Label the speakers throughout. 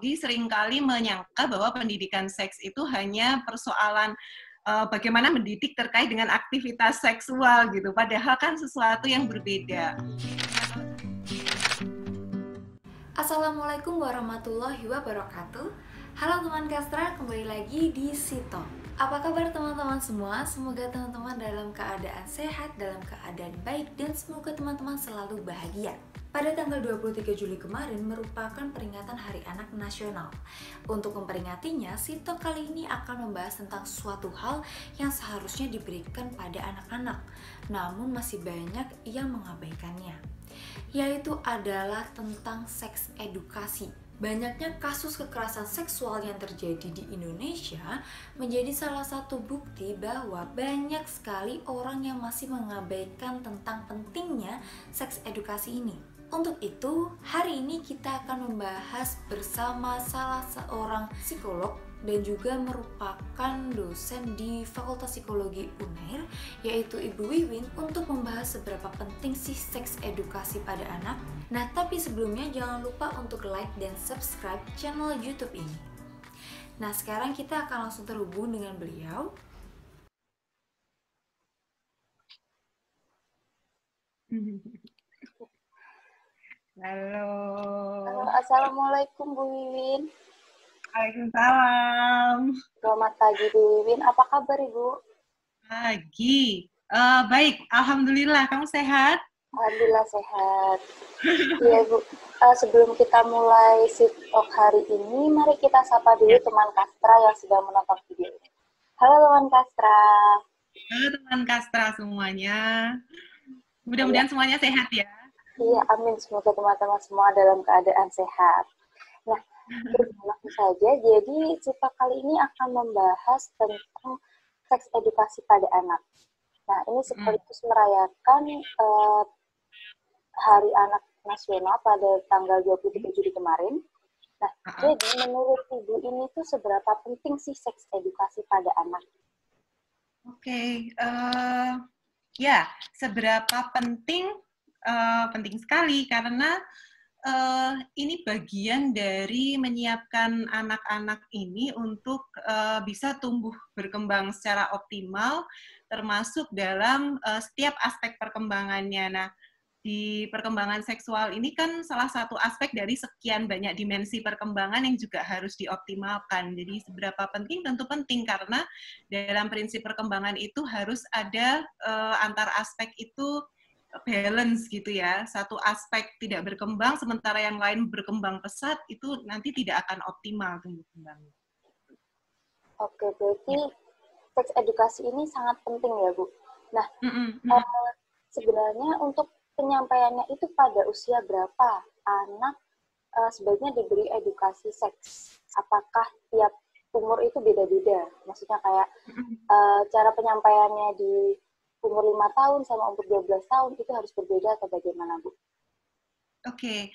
Speaker 1: seringkali menyangka bahwa pendidikan seks itu hanya persoalan bagaimana mendidik terkait dengan aktivitas seksual gitu, padahal kan sesuatu yang berbeda.
Speaker 2: Assalamualaikum warahmatullahi wabarakatuh. Halo teman Kastra, kembali lagi di Sito. Apa kabar teman-teman semua? Semoga teman-teman dalam keadaan sehat, dalam keadaan baik, dan semoga teman-teman selalu bahagia. Pada tanggal 23 Juli kemarin merupakan peringatan Hari Anak Nasional. Untuk memperingatinya, Sito kali ini akan membahas tentang suatu hal yang seharusnya diberikan pada anak-anak, namun masih banyak yang mengabaikannya, yaitu adalah tentang seks edukasi. Banyaknya kasus kekerasan seksual yang terjadi di Indonesia menjadi salah satu bukti bahwa banyak sekali orang yang masih mengabaikan tentang pentingnya seks edukasi ini. Untuk itu, hari ini kita akan membahas bersama salah seorang psikolog dan juga merupakan dosen di Fakultas Psikologi UNAIR, yaitu Ibu Wiwin, untuk membahas seberapa penting sih seks edukasi pada anak. Nah, tapi sebelumnya jangan lupa untuk like dan subscribe channel YouTube ini. Nah, sekarang kita akan langsung terhubung dengan beliau.
Speaker 1: Halo.
Speaker 3: Assalamualaikum Bu Wiwin.
Speaker 1: Waalaikumsalam.
Speaker 3: Selamat pagi Bu Wiwin. Apa kabar Ibu?
Speaker 1: Pagi. Baik, alhamdulillah. Kamu sehat?
Speaker 3: Alhamdulillah sehat. Iya Bu. Sebelum kita mulai Sitok hari ini, mari kita sapa dulu teman Kastra yang sedang menonton video ini. Halo teman Kastra.
Speaker 1: Halo teman Kastra semuanya. Mudah-mudahan semuanya sehat ya.
Speaker 3: Iya, amin. Semoga teman-teman semua dalam keadaan sehat. Nah, langsung saja. Jadi, Sitok kali ini akan membahas tentang seks edukasi pada anak. Nah, ini sekaligus merayakan Hari Anak Nasional pada tanggal 23 Juli kemarin. Nah, jadi menurut Ibu ini tuh seberapa penting sih seks edukasi pada anak?
Speaker 1: Oke, ya, seberapa penting? Penting sekali karena ini bagian dari menyiapkan anak-anak ini untuk bisa tumbuh berkembang secara optimal, termasuk dalam setiap aspek perkembangannya. Nah, di perkembangan seksual ini kan salah satu aspek dari sekian banyak dimensi perkembangan yang juga harus dioptimalkan. Jadi seberapa penting? Tentu penting karena dalam prinsip perkembangan itu harus ada antar aspek itu balance gitu ya. Satu aspek tidak berkembang sementara yang lain berkembang pesat, itu nanti tidak akan optimal tumbuh kembangnya.
Speaker 3: Oke, berarti seks edukasi ini sangat penting ya Bu. Nah, sebenarnya untuk penyampaiannya itu pada usia berapa anak sebaiknya diberi edukasi seks? Apakah tiap umur itu beda-beda? Maksudnya kayak cara penyampaiannya di umur 5 tahun sama umur 12 tahun itu harus berbeda atau bagaimana, Bu?
Speaker 1: Oke.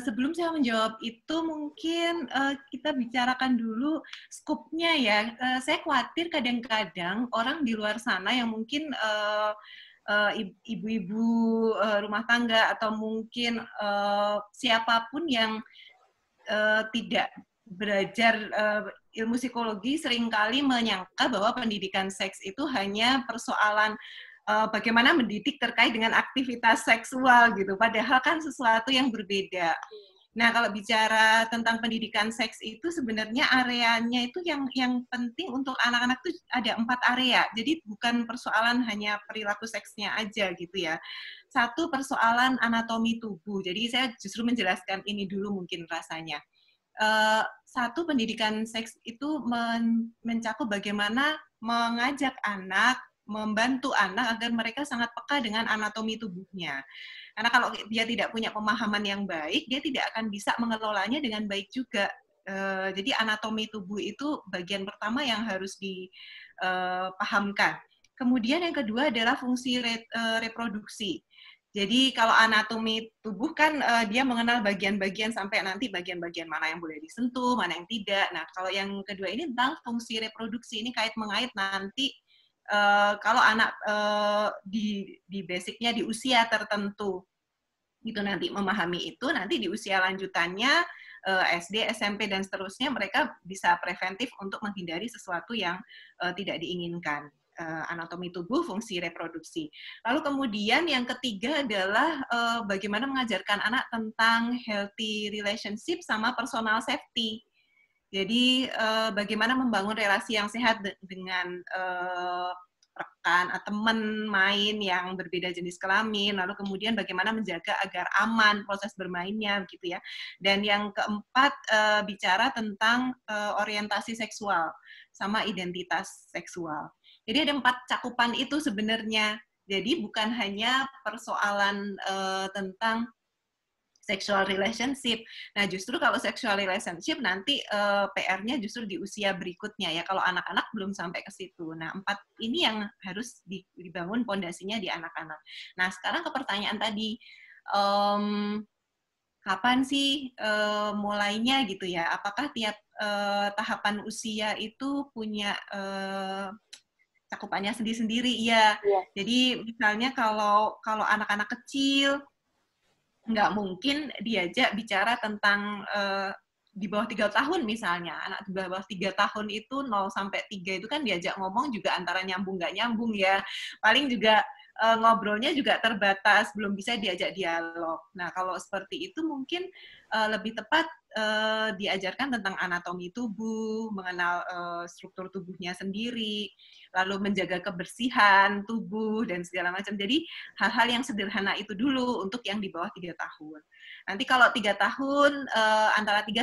Speaker 1: Sebelum saya menjawab itu mungkin kita bicarakan dulu skupnya ya. Saya khawatir kadang-kadang orang di luar sana yang mungkin ibu-ibu rumah tangga atau mungkin siapapun yang tidak belajar ilmu psikologi seringkali menyangka bahwa pendidikan seks itu hanya persoalan bagaimana mendidik terkait dengan aktivitas seksual gitu, padahal kan sesuatu yang berbeda. Nah, kalau bicara tentang pendidikan seks itu sebenarnya areanya itu yang penting untuk anak-anak itu ada 4 area. Jadi bukan persoalan hanya perilaku seksnya aja gitu ya. Satu, persoalan anatomi tubuh. Jadi saya justru menjelaskan ini dulu mungkin rasanya. Satu, pendidikan seks itu mencakup bagaimana mengajak anak, membantu anak agar mereka sangat peka dengan anatomi tubuhnya. Karena kalau dia tidak punya pemahaman yang baik, dia tidak akan bisa mengelolanya dengan baik juga. Jadi anatomi tubuh itu bagian pertama yang harus dipahamkan. Kemudian yang kedua adalah fungsi reproduksi. Jadi kalau anatomi tubuh kan dia mengenal bagian-bagian sampai nanti bagian-bagian mana yang boleh disentuh, mana yang tidak. Nah, kalau yang kedua ini tentang fungsi reproduksi, ini kait-mengait nanti kalau anak di basicnya di usia tertentu itu nanti memahami itu, nanti di usia lanjutannya SD, SMP, dan seterusnya, mereka bisa preventif untuk menghindari sesuatu yang tidak diinginkan. Anatomi tubuh, fungsi reproduksi. Lalu kemudian yang ketiga adalah bagaimana mengajarkan anak tentang healthy relationship sama personal safety. Jadi bagaimana membangun relasi yang sehat dengan rekan, teman main yang berbeda jenis kelamin, lalu kemudian bagaimana menjaga agar aman proses bermainnya, gitu ya. Dan yang keempat, bicara tentang orientasi seksual sama identitas seksual. Jadi ada 4 cakupan itu sebenarnya. Jadi bukan hanya persoalan tentang sexual relationship. Nah, justru kalau sexual relationship nanti PR-nya justru di usia berikutnya ya. Kalau anak-anak belum sampai ke situ. Nah, 4 ini yang harus dibangun pondasinya di anak-anak. Nah, sekarang ke pertanyaan tadi, kapan sih mulainya gitu ya? Apakah tiap tahapan usia itu punya cakupannya sendiri-sendiri? Iya. Jadi misalnya kalau anak-anak kecil nggak mungkin diajak bicara tentang di bawah 3 tahun misalnya. Anak di bawah 3 tahun itu 0 sampai 3 itu kan diajak ngomong juga antara nyambung nggak nyambung ya. Paling juga ngobrolnya juga terbatas, belum bisa diajak dialog. Nah, kalau seperti itu mungkin lebih tepat diajarkan tentang anatomi tubuh, mengenal struktur tubuhnya sendiri, lalu menjaga kebersihan tubuh dan segala macam. Jadi hal-hal yang sederhana itu dulu untuk yang di bawah 3 tahun. Nanti kalau 3 tahun, antara 3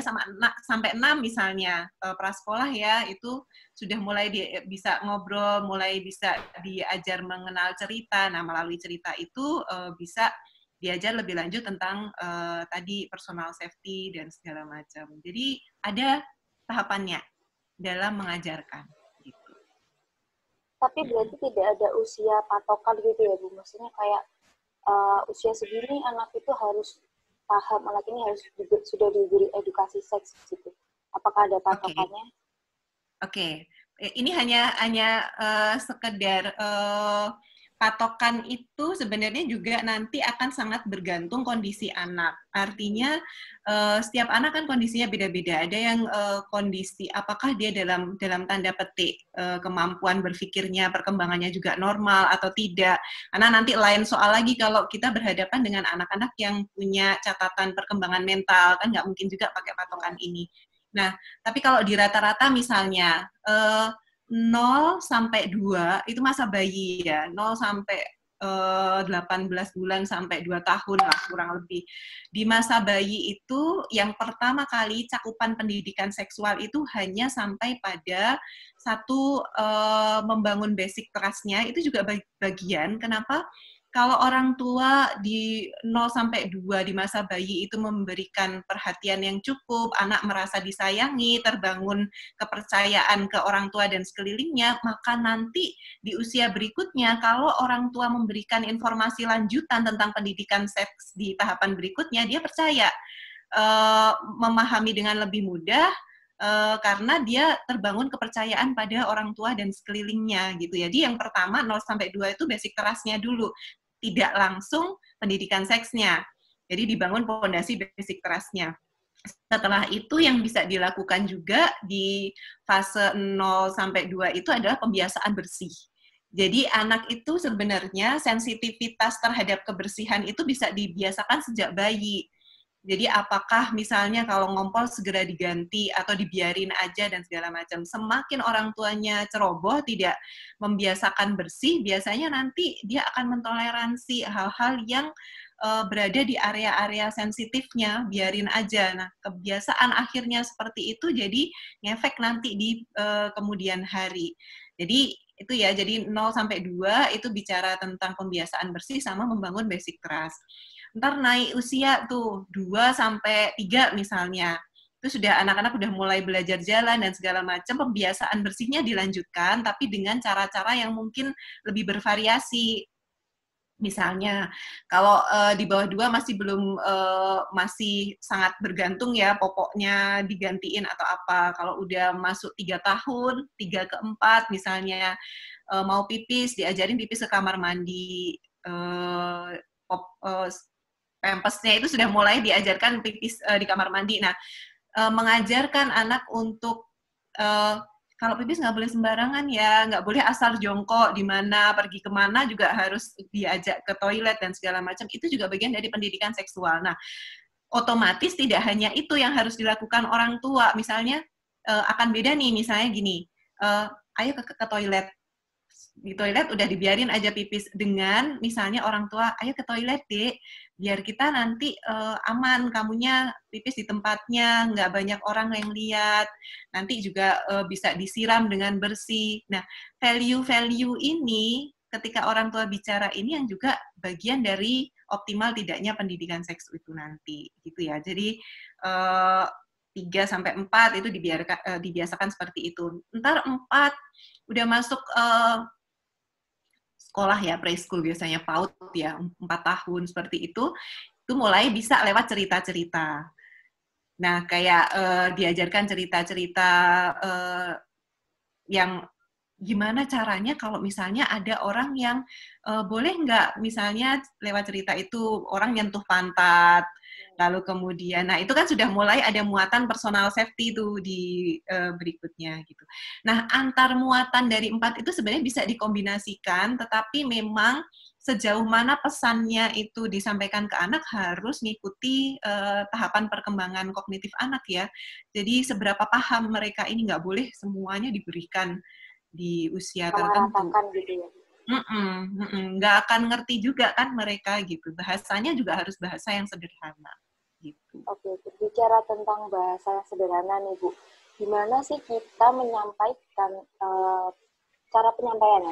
Speaker 1: sampai 6 misalnya, prasekolah ya, itu sudah mulai bisa ngobrol, mulai bisa diajar mengenal cerita. Nah, melalui cerita itu bisa diajar lebih lanjut tentang tadi personal safety dan segala macam. Jadi ada tahapannya dalam mengajarkan.
Speaker 3: Tapi berarti tidak ada usia patokan gitu ya, Bu? Maksudnya kayak usia segini anak itu harus paham, anak ini harus sudah diberi edukasi seks gitu. Apakah ada patokannya?
Speaker 1: Oke. Ini hanya sekedar patokan itu sebenarnya juga nanti akan sangat bergantung kondisi anak. Artinya setiap anak kan kondisinya beda-beda. Ada yang kondisi apakah dia dalam tanda petik kemampuan berpikirnya, perkembangannya juga normal atau tidak. Karena nanti lain soal lagi kalau kita berhadapan dengan anak-anak yang punya catatan perkembangan mental, kan nggak mungkin juga pakai patokan ini. Nah, tapi kalau di rata-rata misalnya 0 sampai 2 itu masa bayi ya, 0 sampai 18 bulan sampai 2 tahun lah kurang lebih. Di masa bayi itu yang pertama kali cakupan pendidikan seksual itu hanya sampai pada satu membangun basic trust-nya, itu juga bagian kenapa kalau orang tua di 0 sampai 2 di masa bayi itu memberikan perhatian yang cukup, anak merasa disayangi, terbangun kepercayaan ke orang tua dan sekelilingnya, maka nanti di usia berikutnya, kalau orang tua memberikan informasi lanjutan tentang pendidikan seks di tahapan berikutnya, dia percaya, memahami dengan lebih mudah, karena dia terbangun kepercayaan pada orang tua dan sekelilingnya gitu ya. Jadi yang pertama 0 sampai 2 itu basic trust-nya dulu. Tidak langsung pendidikan seksnya. Jadi dibangun fondasi basic trust-nya. Setelah itu yang bisa dilakukan juga di fase 0 sampai 2 itu adalah pembiasaan bersih. Jadi anak itu sebenarnya sensitivitas terhadap kebersihan itu bisa dibiasakan sejak bayi. Jadi apakah misalnya kalau ngompol segera diganti atau dibiarin aja dan segala macam. Semakin orang tuanya ceroboh, tidak membiasakan bersih, biasanya nanti dia akan mentoleransi hal-hal yang berada di area-area sensitifnya, biarin aja. Nah, kebiasaan akhirnya seperti itu jadi ngefek nanti di kemudian hari. Jadi itu ya, jadi 0 sampai 2 itu bicara tentang pembiasaan bersih sama membangun basic trust. Ntar naik usia tuh 2 sampai 3 misalnya. Itu sudah anak-anak udah mulai belajar jalan dan segala macam, pembiasaan bersihnya dilanjutkan tapi dengan cara-cara yang mungkin lebih bervariasi. Misalnya kalau di bawah 2 masih belum masih sangat bergantung ya popoknya digantiin atau apa. Kalau udah masuk 3 tahun, 3 ke 4 misalnya mau pipis, diajarin pipis ke kamar mandi, pampasnya itu sudah mulai diajarkan pipis di kamar mandi. Nah, mengajarkan anak untuk kalau pipis nggak boleh sembarangan ya, nggak boleh asal jongkok di mana, pergi kemana juga harus diajak ke toilet dan segala macam. Itu juga bagian dari pendidikan seksual. Nah, otomatis tidak hanya itu yang harus dilakukan orang tua. Misalnya akan beda nih, misalnya gini, ayo ke toilet. Di toilet udah dibiarin aja pipis, dengan misalnya orang tua, ayo ke toilet dek, biar kita nanti aman, kamunya pipis di tempatnya, nggak banyak orang yang lihat, nanti juga bisa disiram dengan bersih. Nah, value-value ini ketika orang tua bicara ini yang juga bagian dari optimal tidaknya pendidikan seks itu nanti, gitu ya. Jadi 3-4 itu dibiasakan seperti itu. Ntar 4 udah masuk sekolah ya, preschool biasanya, PAUD ya, 4 tahun seperti itu mulai bisa lewat cerita-cerita. Nah, kayak diajarkan cerita-cerita yang gimana caranya kalau misalnya ada orang yang boleh nggak misalnya lewat cerita itu orang nyentuh pantat, lalu kemudian, nah itu kan sudah mulai ada muatan personal safety itu di berikutnya gitu. Nah, antar muatan dari 4 itu sebenarnya bisa dikombinasikan, tetapi memang sejauh mana pesannya itu disampaikan ke anak harus mengikuti tahapan perkembangan kognitif anak ya. Jadi seberapa paham mereka ini, nggak boleh semuanya diberikan di usia tertentu.
Speaker 3: Gitu ya.
Speaker 1: Nggak akan ngerti juga kan mereka gitu. Bahasanya juga harus bahasa yang sederhana. Gitu.
Speaker 3: Oke, berbicara tentang bahasa yang sederhana nih Bu, gimana sih kita menyampaikan cara penyampaian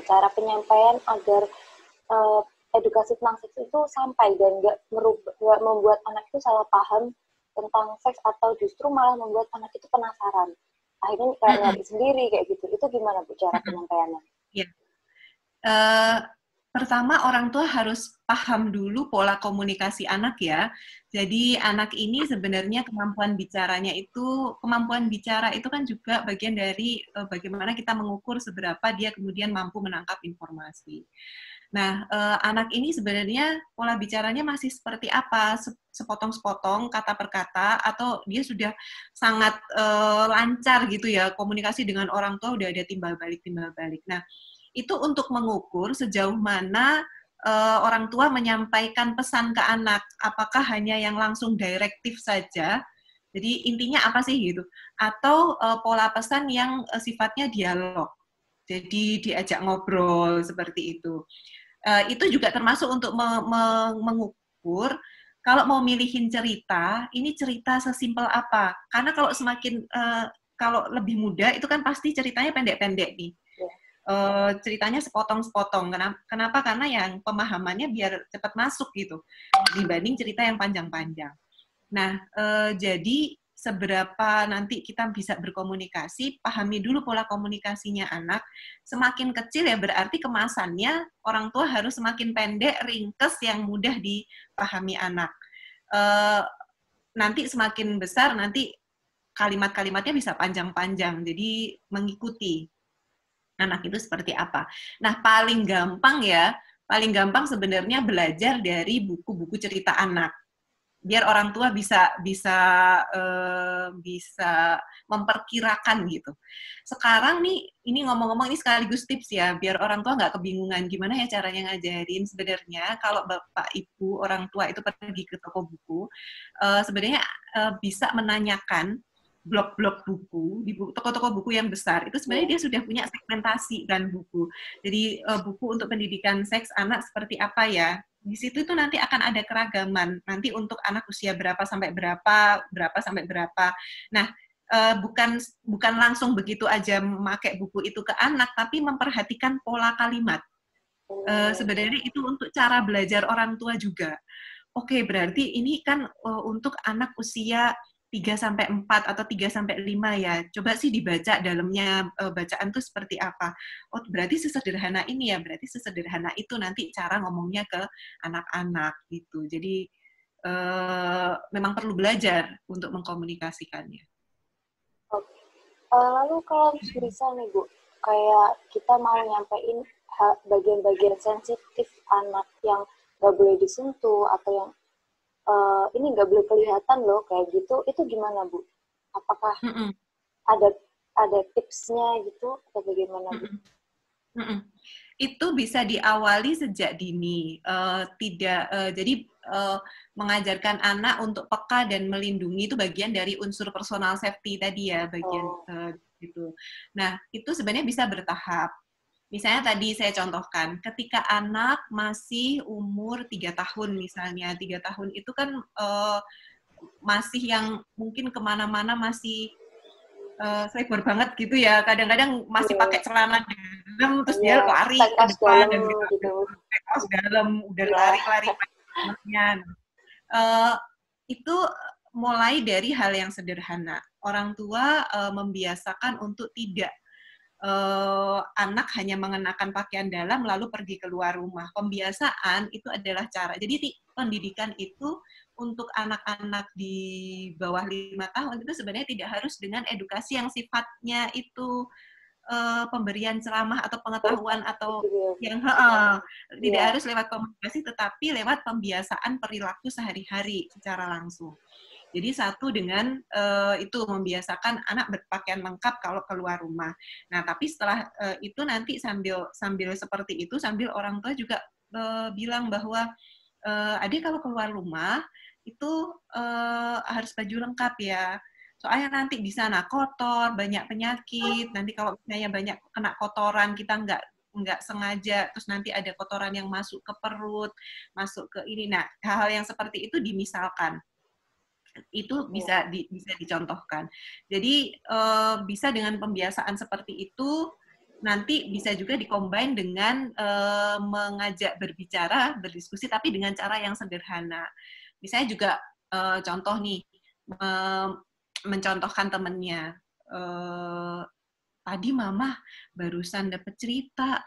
Speaker 3: agar edukasi tentang seks itu sampai dan nggak membuat anak itu salah paham tentang seks atau justru malah membuat anak itu penasaran. Akhirnya kayak nyari sendiri kayak gitu. Itu gimana Bu cara penyampaiannya?
Speaker 1: Ya. Pertama, orang tua harus paham dulu pola komunikasi anak ya. Jadi anak ini sebenarnya kemampuan bicara itu kan juga bagian dari bagaimana kita mengukur seberapa dia kemudian mampu menangkap informasi. Nah, anak ini sebenarnya pola bicaranya masih seperti apa? Sepotong-sepotong, kata per kata, atau dia sudah sangat lancar gitu ya, komunikasi dengan orang tua udah ada timbal balik. Nah, itu untuk mengukur sejauh mana orang tua menyampaikan pesan ke anak, apakah hanya yang langsung direktif saja, jadi intinya apa sih gitu, atau pola pesan yang sifatnya dialog, jadi diajak ngobrol seperti itu. Itu juga termasuk untuk mengukur kalau mau milihin cerita, ini cerita sesimpel apa, karena kalau semakin kalau lebih muda itu kan pasti ceritanya pendek-pendek nih. Ceritanya sepotong-sepotong. Kenapa? Karena yang pemahamannya biar cepat masuk gitu, dibanding cerita yang panjang-panjang. Nah, jadi seberapa nanti kita bisa berkomunikasi, pahami dulu pola komunikasinya anak. Semakin kecil ya berarti kemasannya orang tua harus semakin pendek, ringkes, yang mudah dipahami anak. Nanti semakin besar, nanti kalimat-kalimatnya bisa panjang-panjang, jadi mengikuti anak itu seperti apa. Nah, paling gampang sebenarnya belajar dari buku-buku cerita anak. Biar orang tua bisa memperkirakan gitu. Sekarang nih, ini ngomong-ngomong ini sekaligus tips ya, biar orang tua nggak kebingungan gimana ya caranya ngajarin. Sebenarnya kalau Bapak Ibu orang tua itu pergi ke toko buku, sebenarnya bisa menanyakan blok-blok buku di toko-toko buku yang besar, itu sebenarnya dia sudah punya segmentasi kan buku. Jadi buku untuk pendidikan seks anak seperti apa ya, di situ itu nanti akan ada keragaman, nanti untuk anak usia berapa sampai berapa sampai berapa. Nah, bukan langsung begitu aja memakai buku itu ke anak, tapi memperhatikan pola kalimat. Sebenarnya itu untuk cara belajar orang tua juga. Oke, berarti ini kan untuk anak usia 3-4 atau 3-5 ya. Coba sih dibaca dalamnya bacaan itu seperti apa. Oh, berarti sesederhana ini ya, berarti sesederhana itu nanti cara ngomongnya ke anak-anak gitu. Jadi memang perlu belajar untuk mengkomunikasikannya.
Speaker 3: Oke. Lalu kalau misal nih Bu, kayak kita mau nyampein bagian-bagian sensitif anak yang nggak boleh disentuh atau yang ini nggak boleh kelihatan loh kayak gitu, itu gimana Bu? Apakah
Speaker 1: Mm-mm.
Speaker 3: ada tipsnya gitu atau bagaimana Bu?
Speaker 1: Mm-mm. Itu bisa diawali sejak dini. Jadi mengajarkan anak untuk peka dan melindungi itu bagian dari unsur personal safety tadi ya, bagian gitu. Nah, itu sebenarnya bisa bertahap. Misalnya tadi saya contohkan, ketika anak masih umur 3 tahun misalnya, 3 tahun itu kan masih yang mungkin kemana-mana masih cyber banget gitu ya. Kadang-kadang masih pakai celana dalam, terus dia lari ke depan dan gitu. Pakai kaos dalam, udah lari-lari. Itu mulai dari hal yang sederhana. Orang tua membiasakan untuk tidak anak hanya mengenakan pakaian dalam lalu pergi keluar rumah. Pembiasaan itu adalah cara. Jadi pendidikan itu untuk anak-anak di bawah 5 tahun itu sebenarnya tidak harus dengan edukasi yang sifatnya itu pemberian ceramah atau pengetahuan atau yang tidak harus lewat komunikasi, tetapi lewat pembiasaan perilaku sehari-hari secara langsung. Jadi satu dengan itu membiasakan anak berpakaian lengkap kalau keluar rumah. Nah, tapi setelah itu nanti sambil seperti itu, sambil orang tua juga bilang bahwa adik kalau keluar rumah itu harus baju lengkap ya. Soalnya nanti di sana kotor, banyak penyakit. Nanti kalau misalnya banyak kena kotoran, kita nggak sengaja, terus nanti ada kotoran yang masuk ke perut, masuk ke ini. Nah, hal-hal yang seperti itu dimisalkan. Itu bisa dicontohkan. Jadi bisa dengan pembiasaan seperti itu, nanti bisa juga dikombin dengan mengajak berbicara, berdiskusi, tapi dengan cara yang sederhana. Misalnya juga contoh nih, mencontohkan temennya, tadi mama barusan dapet cerita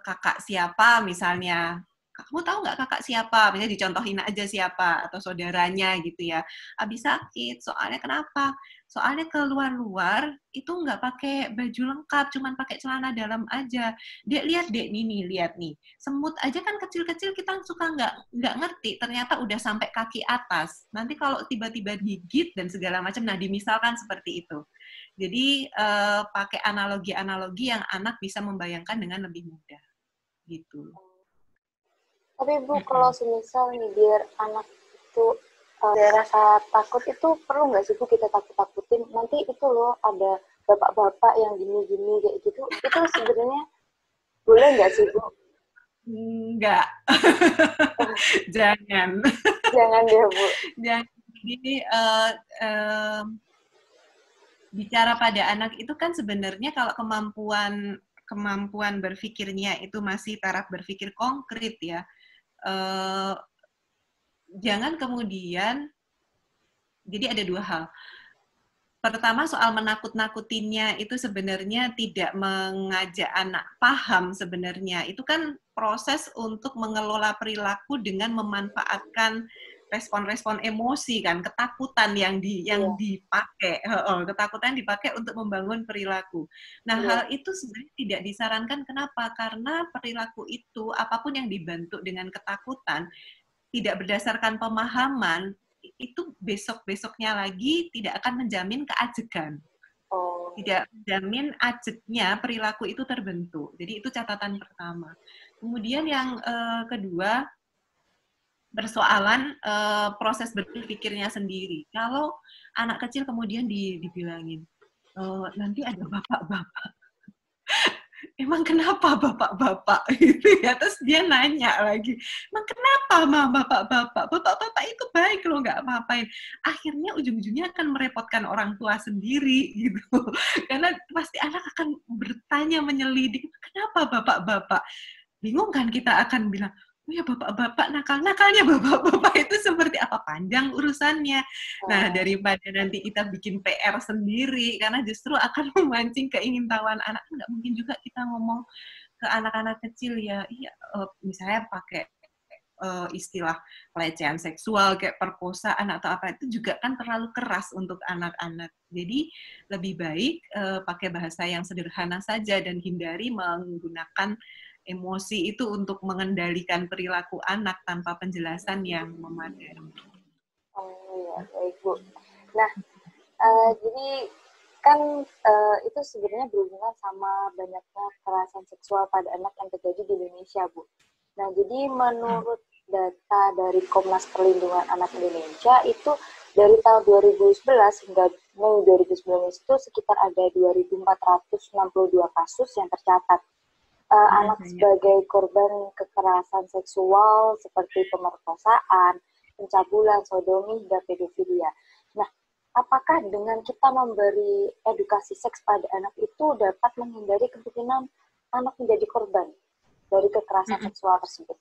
Speaker 1: kakak siapa misalnya, kamu tahu nggak kakak siapa? Misalnya dicontohin aja siapa, atau saudaranya gitu ya. Habis sakit, soalnya kenapa? Soalnya keluar-luar itu nggak pakai baju lengkap, cuman pakai celana dalam aja. Dek, lihat dek, lihat nih. Semut aja kan kecil-kecil kita suka nggak ngerti, ternyata udah sampai kaki atas. Nanti kalau tiba-tiba gigit dan segala macam, nah dimisalkan seperti itu. Jadi pakai analogi-analogi yang anak bisa membayangkan dengan lebih mudah. Gitu.
Speaker 3: Tapi Bu, kalau semisal nih biar anak itu ada rasa takut, itu perlu nggak sih Bu kita takut-takutin? Nanti itu loh ada bapak-bapak yang gini-gini kayak gitu. Itu sebenarnya boleh nggak sih Bu?
Speaker 1: Enggak. Jangan.
Speaker 3: Jangan ya Bu.
Speaker 1: Jangan. Jadi bicara pada anak itu kan sebenarnya kalau kemampuan berpikirnya itu masih taraf berpikir konkret ya. Jangan kemudian, jadi ada dua hal. Pertama, soal menakut-nakutinnya itu sebenarnya tidak mengajak anak paham sebenarnya. Itu kan proses untuk mengelola perilaku dengan memanfaatkan respon-respon emosi kan, ketakutan yang dipakai, ketakutan dipakai untuk membangun perilaku. Nah, hal itu sebenarnya tidak disarankan. Kenapa? Karena perilaku itu apapun yang dibentuk dengan ketakutan tidak berdasarkan pemahaman, itu besok-besoknya lagi tidak akan menjamin keajegan. Tidak menjamin ajeknya perilaku itu terbentuk. Jadi itu catatan pertama. Kemudian yang kedua, persoalan proses berpikirnya sendiri. Kalau anak kecil kemudian dibilangin, nanti ada bapak-bapak. Emang kenapa bapak-bapak gitu ya? Terus dia nanya lagi, emang kenapa bapak-bapak? Bapak-bapak itu baik loh, nggak apa-apain. Akhirnya ujung-ujungnya akan merepotkan orang tua sendiri gitu. Karena pasti anak akan bertanya, menyelidik, kenapa bapak-bapak? Bingung kan, kita akan bilang, oh ya bapak-bapak nakalnya bapak-bapak itu seperti apa, panjang urusannya. Nah, daripada nanti kita bikin PR sendiri, karena justru akan memancing keingintahuan anak. Nggak mungkin juga kita ngomong ke anak-anak kecil ya, iya, misalnya pakai istilah pelecehan seksual kayak perkosaan atau apa, itu juga kan terlalu keras untuk anak-anak. Jadi lebih baik pakai bahasa yang sederhana saja dan hindari menggunakan emosi itu untuk mengendalikan perilaku anak tanpa penjelasan yang memadai.
Speaker 3: Oh ya, baik Bu. Nah, Jadi kan itu sebenarnya berhubungan sama banyaknya kekerasan seksual pada anak yang terjadi di Indonesia, Bu. Nah, jadi menurut data dari Komnas Perlindungan Anak Indonesia itu dari tahun 2011 hingga Mei 2019 itu sekitar ada 2.462 kasus yang tercatat. Anak sebagai korban kekerasan seksual seperti pemerkosaan, pencabulan, sodomi, hingga pedofilia. Nah, apakah dengan kita memberi edukasi seks pada anak itu dapat menghindari kemungkinan anak menjadi korban dari kekerasan seksual tersebut?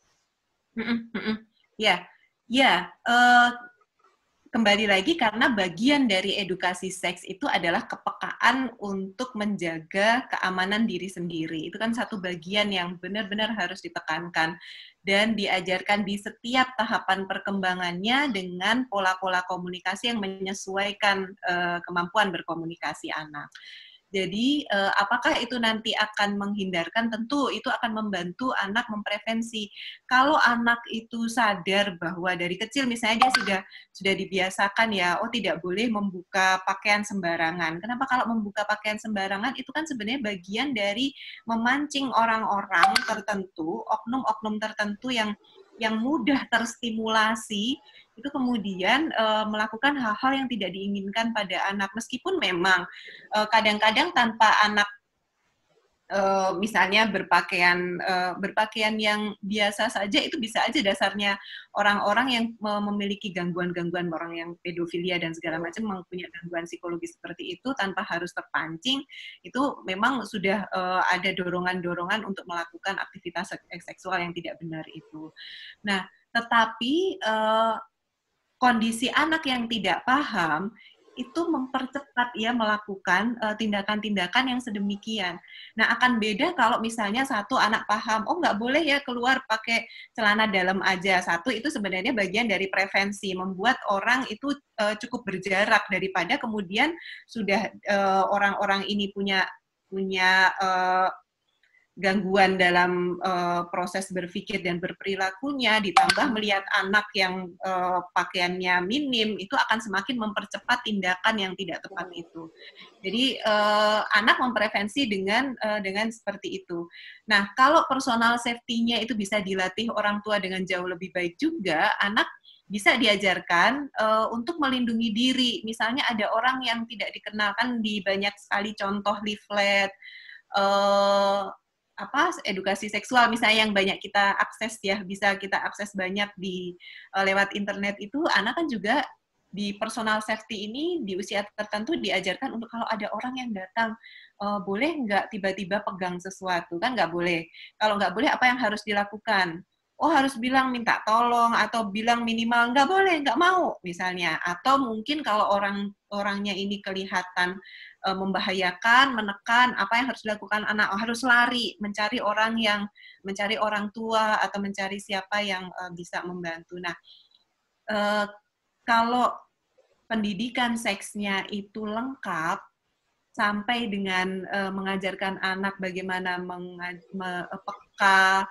Speaker 1: Kembali lagi karena bagian dari edukasi seks itu adalah kepekaan untuk menjaga keamanan diri sendiri. Itu kan satu bagian yang benar-benar harus ditekankan dan diajarkan di setiap tahapan perkembangannya dengan pola-pola komunikasi yang menyesuaikan kemampuan berkomunikasi anak. Jadi, apakah itu nanti akan menghindarkan? Tentu itu akan membantu anak memprevensi. Kalau anak itu sadar bahwa dari kecil misalnya dia sudah dibiasakan ya, oh tidak boleh membuka pakaian sembarangan. Kenapa kalau membuka pakaian sembarangan? Itu kan sebenarnya bagian dari memancing orang-orang tertentu, oknum-oknum tertentu yang mudah terstimulasi itu kemudian melakukan hal-hal yang tidak diinginkan pada anak, meskipun memang kadang-kadang tanpa anak misalnya berpakaian yang biasa saja, itu bisa aja dasarnya orang-orang yang memiliki gangguan-gangguan, orang yang pedofilia dan segala macam mempunyai gangguan psikologis seperti itu tanpa harus terpancing, itu memang sudah ada dorongan-dorongan untuk melakukan aktivitas seksual yang tidak benar itu. Nah, tetapi kondisi anak yang tidak paham itu mempercepat ya melakukan tindakan-tindakan yang sedemikian. Nah, akan beda kalau misalnya satu anak paham, oh nggak boleh ya keluar pakai celana dalam aja. Satu, itu sebenarnya bagian dari prevensi, membuat orang itu cukup berjarak daripada kemudian sudah orang-orang ini punya gangguan dalam proses berpikir dan berperilakunya, ditambah melihat anak yang pakaiannya minim, itu akan semakin mempercepat tindakan yang tidak tepat itu. Jadi anak memprevensi dengan seperti itu. Nah, kalau personal safety-nya itu bisa dilatih orang tua dengan jauh lebih baik juga, anak bisa diajarkan untuk melindungi diri. Misalnya ada orang yang tidak dikenalkan di banyak sekali contoh leaflet, edukasi seksual misalnya yang banyak kita akses ya, bisa kita akses banyak di lewat internet itu, anak kan juga di personal safety ini di usia tertentu diajarkan untuk kalau ada orang yang datang, boleh nggak tiba-tiba pegang sesuatu, kan nggak boleh. Kalau nggak boleh, apa yang harus dilakukan? Oh, harus bilang minta tolong, atau bilang minimal nggak boleh, nggak mau misalnya. Atau mungkin kalau orangnya ini kelihatan membahayakan, menekan, apa yang harus dilakukan anak? Harus lari, mencari orang tua, atau mencari siapa yang bisa membantu. Nah, kalau pendidikan seksnya itu lengkap, sampai dengan mengajarkan anak bagaimana peka,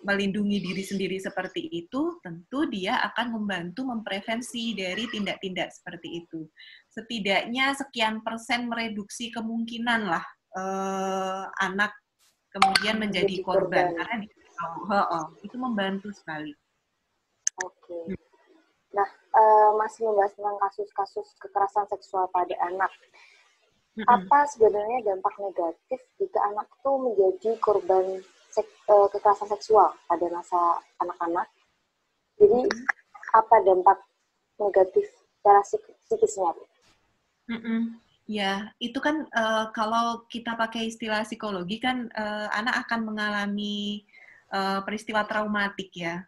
Speaker 1: melindungi diri sendiri seperti itu, tentu dia akan membantu memprevensi dari tindak-tindak seperti itu. Setidaknya sekian persen mereduksi kemungkinan lah anak kemudian menjadi korban. Karena itu membantu sekali.
Speaker 3: Oke. Nah, masih membahas tentang kasus-kasus kekerasan seksual pada anak. Apa sebenarnya dampak negatif jika anak itu menjadi korban kekerasan seksual pada masa anak-anak? Jadi, apa dampak negatif secara psikisnya?
Speaker 1: Ya, itu kan kalau kita pakai istilah psikologi kan anak akan mengalami peristiwa traumatik ya.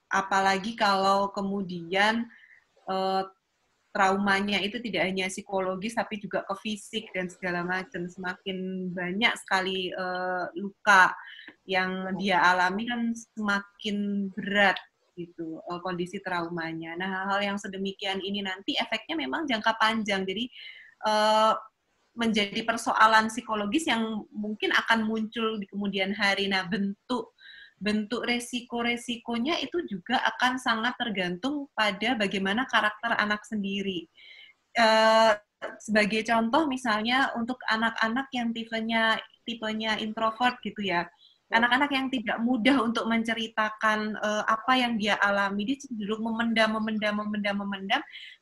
Speaker 1: Apalagi kalau kemudian traumanya itu tidak hanya psikologis tapi juga ke fisik dan segala macam. Semakin banyak sekali luka yang dia alami kan semakin berat gitu kondisi traumanya. Nah, hal-hal yang sedemikian ini nanti efeknya memang jangka panjang. Jadi menjadi persoalan psikologis yang mungkin akan muncul di kemudian hari. Nah, bentuk resiko-resikonya itu juga akan sangat tergantung pada bagaimana karakter anak sendiri. sebagai contoh misalnya untuk anak-anak yang tipenya introvert gitu ya, anak-anak yang tidak mudah untuk menceritakan apa yang dia alami, dia cenderung memendam,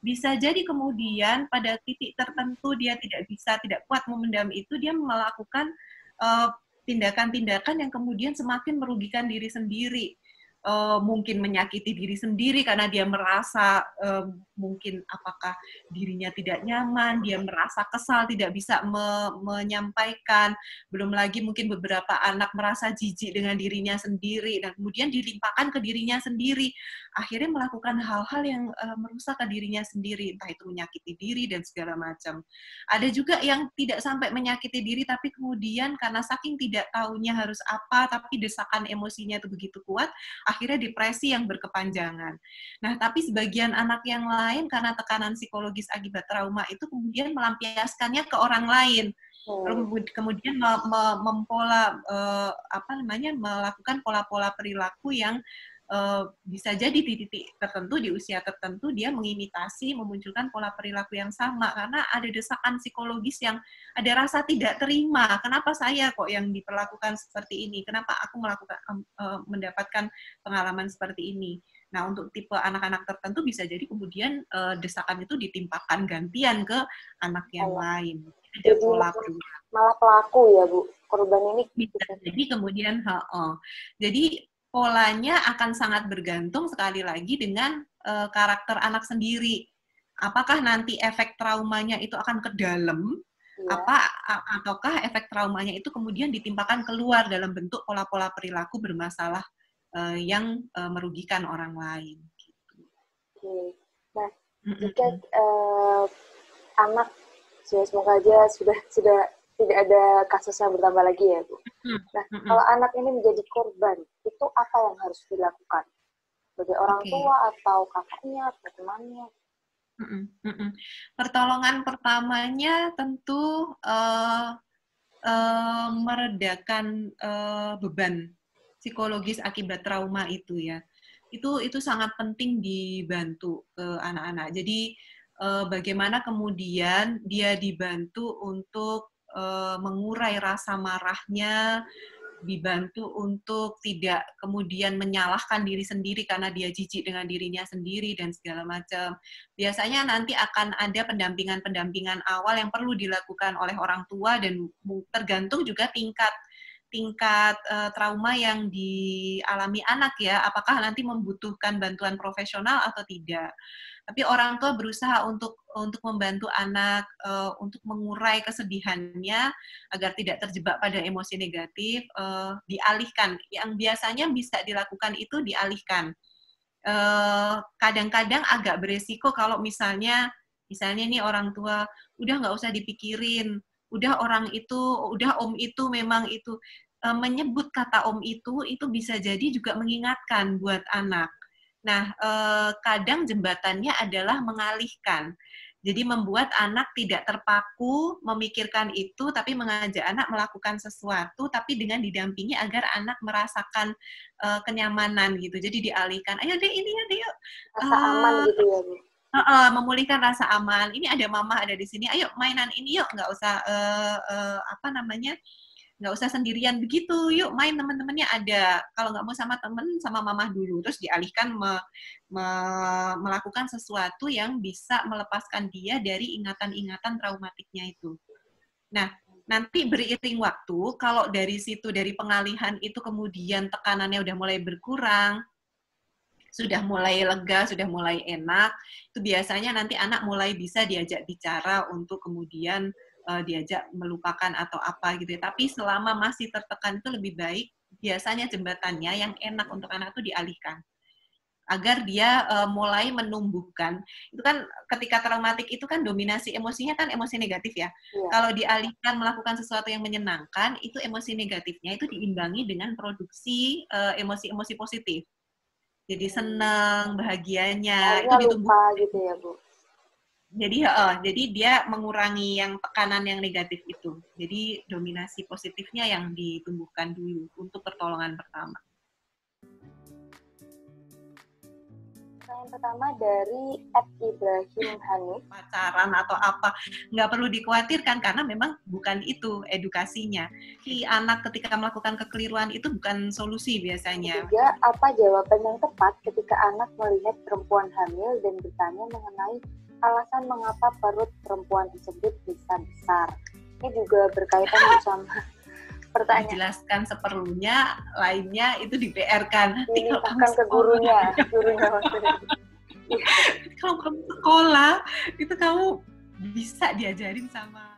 Speaker 1: bisa jadi kemudian pada titik tertentu dia tidak kuat memendam itu, dia melakukan tindakan-tindakan yang kemudian semakin merugikan diri sendiri. Mungkin menyakiti diri sendiri karena dia merasa mungkin apakah dirinya tidak nyaman, dia merasa kesal, tidak bisa menyampaikan, belum lagi mungkin beberapa anak merasa jijik dengan dirinya sendiri, dan kemudian dilimpahkan ke dirinya sendiri, akhirnya melakukan hal-hal yang merusak ke dirinya sendiri, entah itu menyakiti diri dan segala macam. Ada juga yang tidak sampai menyakiti diri, tapi kemudian karena saking tidak tahunya harus apa, tapi desakan emosinya itu begitu kuat, akhirnya depresi yang berkepanjangan. Nah, tapi sebagian anak yang lain karena tekanan psikologis akibat trauma itu kemudian melampiaskannya ke orang lain. Kemudian melakukan pola-pola perilaku yang bisa jadi di titik tertentu, di usia tertentu, dia mengimitasi, memunculkan pola perilaku yang sama, karena ada desakan psikologis yang ada rasa tidak terima, kenapa saya kok yang diperlakukan seperti ini, kenapa aku mendapatkan pengalaman seperti ini. Nah, untuk tipe anak-anak tertentu bisa jadi kemudian desakan itu ditimpakan gantian ke anak yang lain. Ada pola
Speaker 3: malah pelaku ya, Bu, korban ini
Speaker 1: bisa jadi kemudian jadi polanya akan sangat bergantung sekali lagi dengan karakter anak sendiri. Apakah nanti efek traumanya itu akan ke dalam, ataukah efek traumanya itu kemudian ditimpakan keluar dalam bentuk pola-pola perilaku bermasalah yang merugikan orang lain. Gitu.
Speaker 3: Oke. Nah, jika anak, semoga aja sudah tidak ada kasus yang bertambah lagi ya, Bu. Nah, kalau anak ini menjadi korban, itu apa yang harus dilakukan? Sebagai orang tua atau kakaknya atau temannya?
Speaker 1: Pertolongan pertamanya tentu meredakan beban psikologis akibat trauma itu ya. Itu sangat penting dibantu ke anak-anak. Jadi bagaimana kemudian dia dibantu untuk mengurai rasa marahnya, dibantu untuk tidak kemudian menyalahkan diri sendiri karena dia jijik dengan dirinya sendiri dan segala macam. Biasanya nanti akan ada pendampingan awal yang perlu dilakukan oleh orang tua dan tergantung juga tingkat trauma yang dialami anak ya, apakah nanti membutuhkan bantuan profesional atau tidak. Tapi orang tua berusaha untuk membantu anak untuk mengurai kesedihannya agar tidak terjebak pada emosi negatif, dialihkan. Yang biasanya bisa dilakukan itu dialihkan. Kadang-kadang agak beresiko kalau misalnya nih orang tua udah nggak usah dipikirin, udah om itu memang itu, menyebut kata om itu bisa jadi juga mengingatkan buat anak. Nah, kadang jembatannya adalah mengalihkan. Jadi membuat anak tidak terpaku memikirkan itu, tapi mengajak anak melakukan sesuatu, tapi dengan didampingi agar anak merasakan kenyamanan gitu. Jadi dialihkan, ayo deh ini ya deh yuk.
Speaker 3: Rasa aman gitu ya, Bu.
Speaker 1: Memulihkan rasa aman. Ini ada mama ada di sini, ayo mainan ini yuk, nggak usah nggak usah sendirian begitu, yuk main teman-temannya ada. Kalau nggak mau sama teman, sama mama dulu. Terus dialihkan melakukan sesuatu yang bisa melepaskan dia dari ingatan-ingatan traumatiknya itu. Nah, nanti beriring waktu, kalau dari situ, dari pengalihan itu kemudian tekanannya udah mulai berkurang, sudah mulai lega, sudah mulai enak, itu biasanya nanti anak mulai bisa diajak bicara untuk kemudian diajak melupakan atau apa gitu ya. Tapi selama masih tertekan itu lebih baik biasanya jembatannya yang enak untuk anak itu dialihkan. Agar dia mulai menumbuhkan. Itu kan ketika traumatik itu kan dominasi emosinya kan emosi negatif ya. Kalau dialihkan melakukan sesuatu yang menyenangkan, itu emosi negatifnya itu diimbangi dengan produksi emosi-emosi positif. Jadi senang, bahagianya, itu ditumbuhkan
Speaker 3: gitu ya, Bu.
Speaker 1: Jadi dia mengurangi yang tekanan yang negatif itu. Jadi dominasi positifnya yang ditumbuhkan dulu untuk pertolongan pertama.
Speaker 3: Pertanyaan pertama dari @Ibrahim Hanif.
Speaker 1: Pacaran atau apa, nggak perlu dikhawatirkan karena memang bukan itu edukasinya. Si anak ketika melakukan kekeliruan itu bukan solusi biasanya.
Speaker 3: Ketiga, apa jawaban yang tepat ketika anak melihat perempuan hamil dan bertanya mengenai alasan mengapa perut perempuan tersebut bisa besar? Ini juga berkaitan bersama pertanyaan.
Speaker 1: Dijelaskan seperlunya, lainnya itu di-PR-kan.
Speaker 3: Dimintakan ke gurunya maksudnya.
Speaker 1: Kalau kamu sekolah, itu kamu bisa diajarin sama